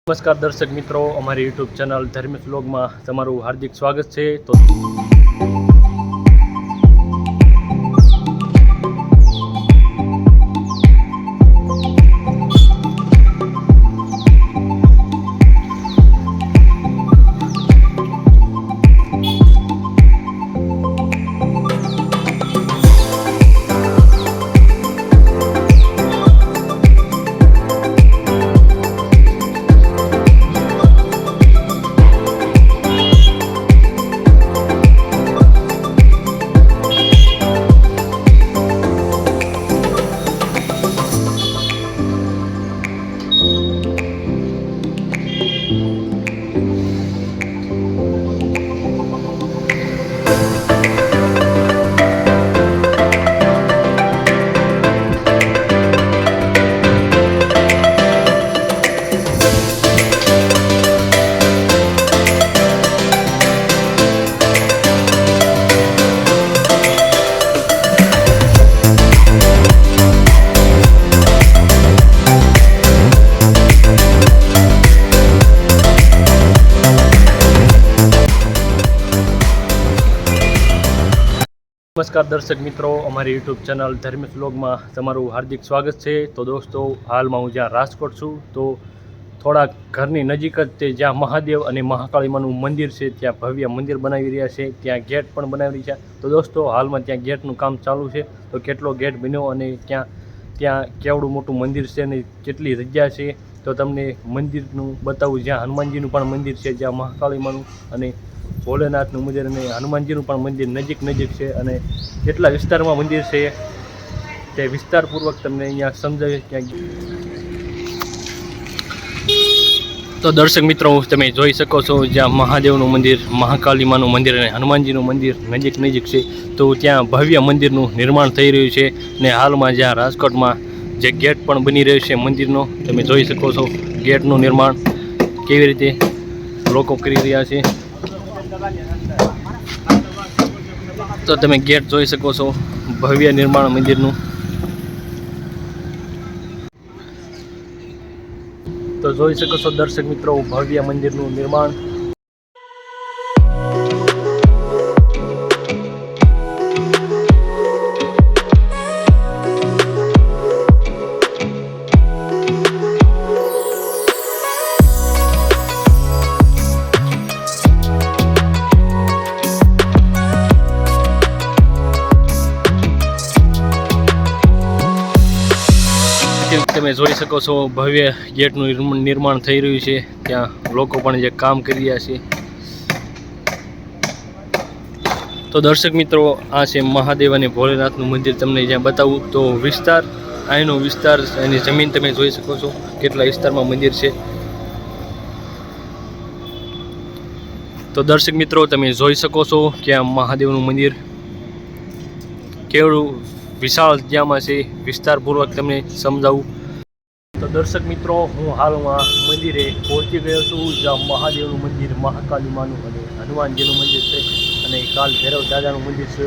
નમસ્કાર દર્શક મિત્રો, અમારી યુટ્યુબ ચેનલ ધર્મેશ વ્લોગમાં તમારું હાર્દિક સ્વાગત છે। નમસ્કાર દર્શક મિત્રો, અમારી યુટ્યુબ ચેનલ ધર્મેશ વ્લોગમાં તમારું હાર્દિક સ્વાગત છે। તો દોસ્તો, હાલમાં હું જ્યાં રાજકોટ છું, તો થોડાક ઘરની નજીક જ તે જ્યાં મહાદેવ અને મહાકાળીમાનું મંદિર છે, ત્યાં ભવ્ય મંદિર બનાવી રહ્યા છે, ત્યાં ગેટ પણ બનાવી રહ્યા છે। તો દોસ્તો, હાલમાં ત્યાં ગેટનું કામ ચાલુ છે। તો કેટલો ગેટ બન્યો અને ત્યાં કેવડું મોટું મંદિર છે અને કેટલી જગ્યા છે, તો તમને મંદિરનું બતાવું। જ્યાં હનુમાનજીનું પણ મંદિર છે, જ્યાં મહાકાળીમાનું અને ભોલેનાથનું મંદિર અને હનુમાનજીનું પણ મંદિર નજીક છે, અને કેટલા વિસ્તારમાં મંદિર છે તે વિસ્તારપૂર્વક તમને અહીંયા સમજાવીએ ક્યાંક। તો દર્શક મિત્રો, તમે જોઈ શકો છો જ્યાં મહાદેવનું મંદિર, મહાકાળીમાનું મંદિર અને હનુમાનજીનું મંદિર નજીક છે, તો ત્યાં ભવ્ય મંદિરનું નિર્માણ થઈ રહ્યું છે। ને હાલમાં જ્યાં રાજકોટમાં જે ગેટ પણ બની રહ્યો છે મંદિરનો, તમે જોઈ શકો છો ગેટનું નિર્માણ કેવી રીતે લોકો કરી રહ્યા છે। તો તમે ગેટ જોઈ શકો છો, ભવ્ય નિર્માણ મંદિરનું। તો જોઈ શકો છો દર્શક મિત્રો, ભવ્ય મંદિરનું નિર્માણ। તમે જોઈ શકો છો ભવ્ય ગેટનું નિર્માણ થઈ રહ્યું છે, ત્યાં લોકો પણ જે કામ કરી રહ્યા છે। તો દર્શક મિત્રો, આ છે મહાદેવ અને ભોલેનાથનું મંદિર। તમને જ્યાં બતાવું તો અહીંનો વિસ્તાર, એની જમીન તમે જોઈ શકો છો કેટલા વિસ્તારમાં મંદિર છે। તો દર્શક મિત્રો, તમે જોઈ શકો છો કે આ મહાદેવનું મંદિર કેવડું વિશાળ જગ્યામાં છે, વિસ્તારપૂર્વક તમને સમજાવું। તો દર્શક મિત્રો, હું હાલમાં મંદિરે પહોંચી ગયો છું, જ્યાં મહાદેવનું મંદિર, મહાકાળીમાનું અને હનુમાનજીનું મંદિર છે, અને કાલ ભૈરવ દાદાનું મંદિર છે।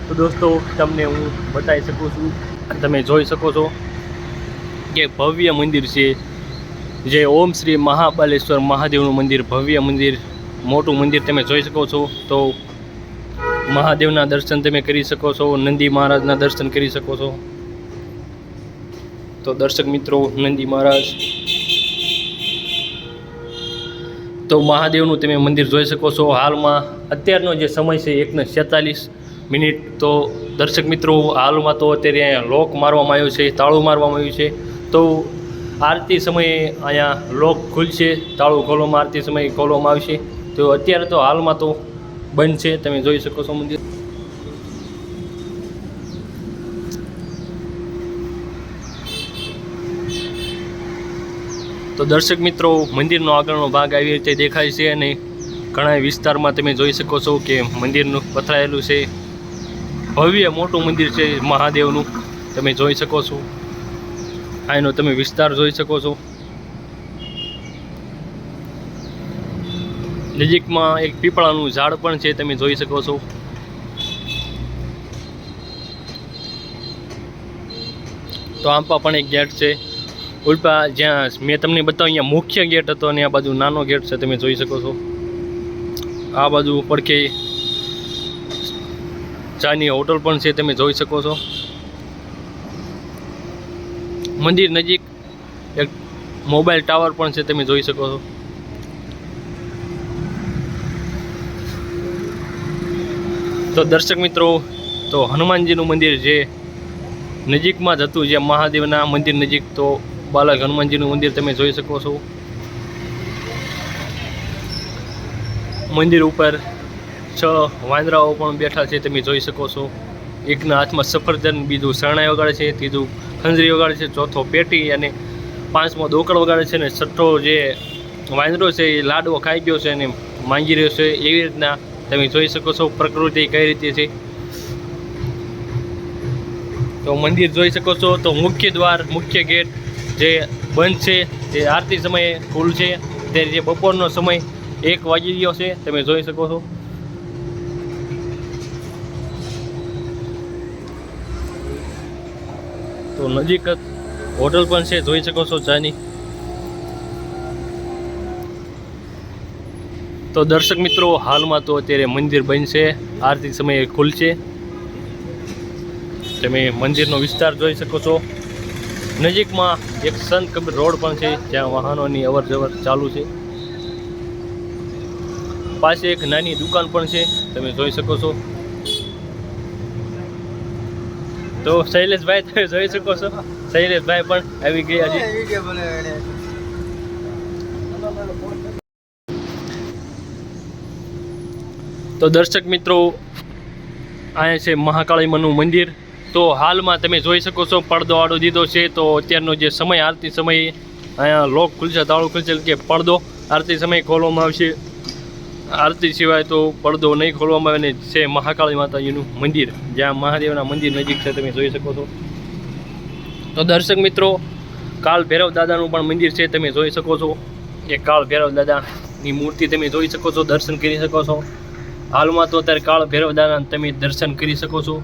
તો દોસ્તો, તમને હું બતાવી શકું છું, તમે જોઈ શકો છો કે ભવ્ય મંદિર છે, જે ઓમ શ્રી મહાબાલેશ્વર મહાદેવનું મંદિર, ભવ્ય મંદિર, મોટું મંદિર તમે જોઈ શકો છો। તો મહાદેવના દર્શન તમે કરી શકો છો, નંદી મહારાજના દર્શન કરી શકો છો। તો દર્શક મિત્રો, નંદી મહારાજ, તો મહાદેવનું તમે મંદિર જોઈ શકો છો। હાલમાં અત્યારનો જે સમય છે 1:46। તો દર્શક મિત્રો, હાલમાં તો અત્યારે અહીંયા લોક મારવામાં આવ્યો છે, તાળું મારવામાં આવ્યું છે। તો આરતી સમયે અહીંયા લોક ખુલશે, તાળું ખોલવામાં આરતી સમયે ખોલવામાં આવશે। તો અત્યારે તો હાલમાં તો બંધ છે, તમે જોઈ શકો છો મંદિર। તો દર્શક મિત્રો, મંદિરનો આગળનો ભાગ આવી રીતે દેખાય છે, અને ઘણા વિસ્તારમાં તમે જોઈ શકો છો કે મંદિરનું પથરાયેલું છે। ભવ્ય મોટું મંદિર છે મહાદેવનું, તમે જોઈ શકો છો। આનો તમે વિસ્તાર જોઈ શકો છો। નજીકમાં એક પીપળાનું ઝાડ પણ છે, તમે જોઈ શકો છો। તો આંપા પણ એક ગેટ છે, ઉલ્પા જ્યાં મેં તમને બતાવ્યું અહીંયા મુખ્ય ગેટ હતો અને આ બાજુ નાનો ગેટ છે, તમે જોઈ શકો છો. આ બાજુ પડખે ચાની હોટલ પણ છે, તમે જોઈ શકો છો. મંદિર નજીક એક મોબાઈલ ટાવર પણ છે, તમે જોઈ શકો છો. તો દર્શક મિત્રો, તો હનુમાનજીનું મંદિર જે નજીકમાં જ હતું, જે મહાદેવના મંદિર નજીક, તો બાલક હનુમાનજીનું મંદિર તમે જોઈ શકો છો. મંદિર ઉપર 6 વાંદરાઓ પણ બેઠા છે, તમે જોઈ શકો છો. એકના હાથમાં સફરજન, બીજું શરણાઈ વગાડે છે, ત્રીજું ખંજરી વગાડે છે, ચોથો પેટી અને 5મો દોકડ વગાડે છે, અને 6થો જે વાંદરો છે એ લાડવો ખાઈ ગયો છે અને માંગી રહ્યો છે. એવી રીતના તમે જોઈ શકો છો પ્રકૃતિ કઈ રીતે છે. તો મંદિર જોઈ શકો છો. તો મુખ્ય દ્વાર, મુખ્ય ગેટ જે બંધ છે તે આરતી સમયે ખુલ્લ છે, તે જે બપોરનો સમય 1 વાગી ગયો છે, તમે જોઈ શકો છો. તો નજીક જ હોટલ પણ છે, જોઈ શકો છો ચાની. તો દર્શક મિત્રો, હાલમાં તો અત્યારે મંદિર બંધ છે, આરતી સમયે ખુલશે. તમે મંદિરનો વિસ્તાર જોઈ શકો છો. નજીકમાં એક સંત કબીર રોડ પણ છે, જ્યાં વાહનોની અવર જવર ચાલુ છે. પાસે એક નાની દુકાન પણ છે, તમે જોઈ શકો છો. તો શૈલેષભાઈ તમે જોઈ શકો છો, શૈલેષભાઈ પણ આવી ગયા છે. તો દર્શક મિત્રો, અહીંયા છે મહાકાળીમાનું મંદિર. તો હાલમાં તમે જોઈ શકો છો પડદો આડો દીધો છે. તો અત્યારનો જે સમય, આરતી સમયે અહીંયા લોક ખુલશે, તાળું ખુલશે, એટલે કે પડદો આરતી સમયે ખોલવામાં આવશે. આરતી સિવાય તો પડદો નહીં ખોલવામાં આવે. ને છે મહાકાળી માતાજીનું મંદિર, જ્યાં મહાદેવના મંદિર નજીક છે, તમે જોઈ શકો છો. તો દર્શક મિત્રો, કાળ ભૈરવ દાદાનું પણ મંદિર છે, તમે જોઈ શકો છો. એ કાળ ભૈરવ દાદાની મૂર્તિ તમે જોઈ શકો છો, દર્શન કરી શકો છો. હાલમાં તો અત્યારે કાળ ભૈરવ દાદાના તમે દર્શન કરી શકો છો.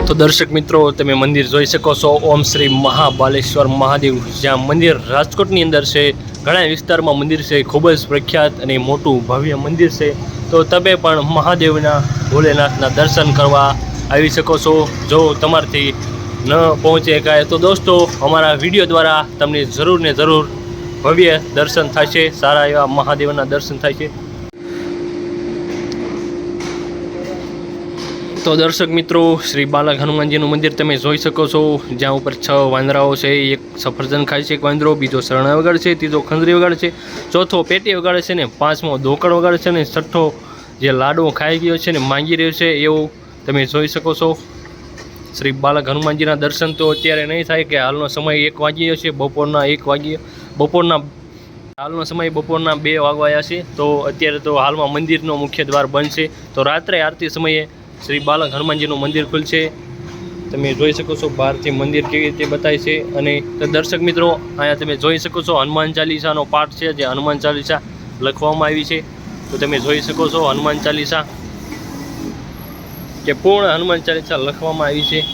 તો દર્શક મિત્રો, તમે મંદિર જોઈ શકો છો. ઓમ શ્રી મહાબાલેશ્વર મહાદેવ, જ્યાં મંદિર રાજકોટની અંદર છે. ઘણા વિસ્તારમાં મંદિર છે, ખૂબ જ પ્રખ્યાત અને મોટું ભવ્ય મંદિર છે. તો તમે પણ મહાદેવના ભોલેનાથના દર્શન કરવા આવી શકો છો. જો તમારથી ન પહોંચે કાંઈ, તો દોસ્તો અમારા વિડીયો દ્વારા તમને જરૂર ને જરૂર ભવ્ય દર્શન થાય છે, સારા એવા મહાદેવના દર્શન થાય છે. તો દર્શક મિત્રો, શ્રી બાલક હનુમાનજીનું મંદિર તમે જોઈ શકો છો, જ્યાં ઉપર 6 વાંદરાઓ છે. એક સફરજન ખાય છે, એક વાંદરો, બીજો શરણાઈ વગાડે છે, ત્રીજો ખંજરી વગાડે છે, ચોથો પેટી વગાડે છે, ને 5મો દોકડ વગાડે છે, ને 6થો જે લાડવો ખાઈ ગયો છે ને માંગી રહ્યો છે, એવું તમે જોઈ શકો છો. શ્રી બાલક હનુમાનજીના દર્શન તો અત્યારે નહીં થાય, કે હાલનો સમય 1 વાગી ગયો છે, હાલનો સમય બપોરના 2 વાગ્યા છે. તો અત્યારે તો હાલમાં મંદિરનો મુખ્ય દ્વાર બંધ છે. તો રાત્રે આરતી સમયે શ્રી બાલક હનુમાનજીનું મંદિર ખુલશે. તમે જોઈ શકો છો બહારથી મંદિર કેવી રીતે બતાય છે. અને દર્શક મિત્રો, અહીંયા તમે જોઈ શકો છો હનુમાન ચાલીસાનો પાઠ છે, જે હનુમાન ચાલીસા લખવામાં આવી છે. તો તમે જોઈ શકો છો હનુમાન ચાલીસા, કે પૂર્ણ હનુમાન ચાલીસા લખવામાં આવી છે.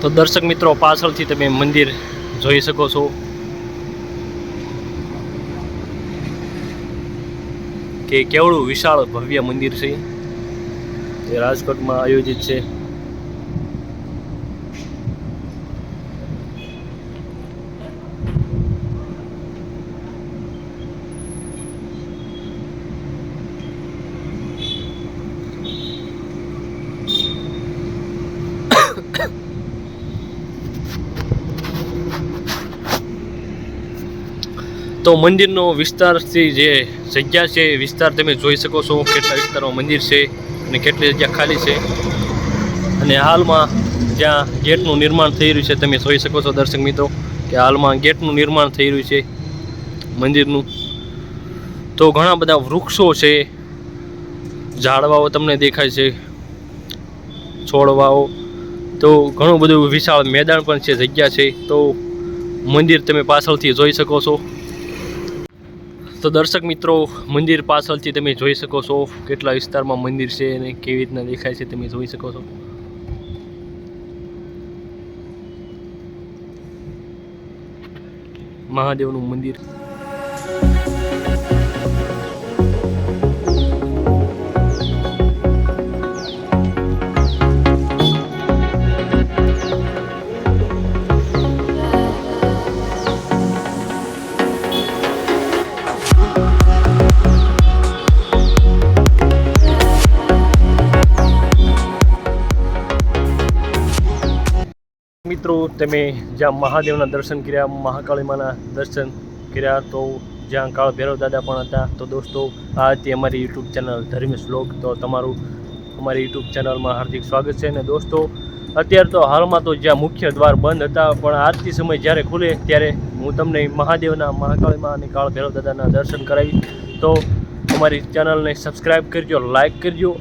તો દર્શક મિત્રો, પાછળથી તમે મંદિર જોઈ શકો છો કે કેવડું વિશાળ ભવ્ય મંદિર છે તે રાજકોટમાં આયોજિત છે. તો મંદિરનો વિસ્તારથી જે જગ્યા છે વિસ્તાર તમે જોઈ શકો છો, કેટલા વિસ્તારમાં મંદિર છે અને કેટલી જગ્યા ખાલી છે. અને હાલમાં જ્યાં ગેટનું નિર્માણ થઈ રહ્યું છે તમે જોઈ શકો છો દર્શક મિત્રો કે હાલમાં ગેટનું નિર્માણ થઈ રહ્યું છે મંદિરનું. તો ઘણા બધા વૃક્ષો છે, ઝાડવાઓ તમને દેખાય છે, છોડવાઓ. તો ઘણું બધું વિશાળ મેદાન પણ છે, જગ્યા છે. તો મંદિર તમે પાછળથી જોઈ શકો છો. તો દર્શક મિત્રો, મંદિર પાછળથી તમે જોઈ શકો છો કેટલા વિસ્તારમાં મંદિર છે અને કેવી રીતના દેખાય છે તમે જોઈ શકો છો. મહાદેવનું મંદિર. મિત્રો, તમે જ્યાં મહાદેવના દર્શન કર્યા, મહાકાળી માના દર્શન કર્યા, તો જ્યાં કાળ ભૈરવ દાદા પણ હતા. તો દોસ્તો, આ હતી અમારી યુટ્યુબ ચેનલ ધર્મેશ વ્લોગ. તો તમારું અમારી યુટ્યુબ ચેનલમાં હાર્દિક સ્વાગત છે. અને દોસ્તો, અત્યારે તો હાલમાં તો જ્યાં મુખ્ય દ્વાર બંધ હતા, પણ આરતી સમય જ્યારે ખુલે ત્યારે હું તમને મહાદેવના, મહાકાળીમાં અને કાળ ભૈરવ દાદાના દર્શન કરાવી. તો અમારી ચેનલને સબસ્ક્રાઈબ કરજો, લાઈક કરજો.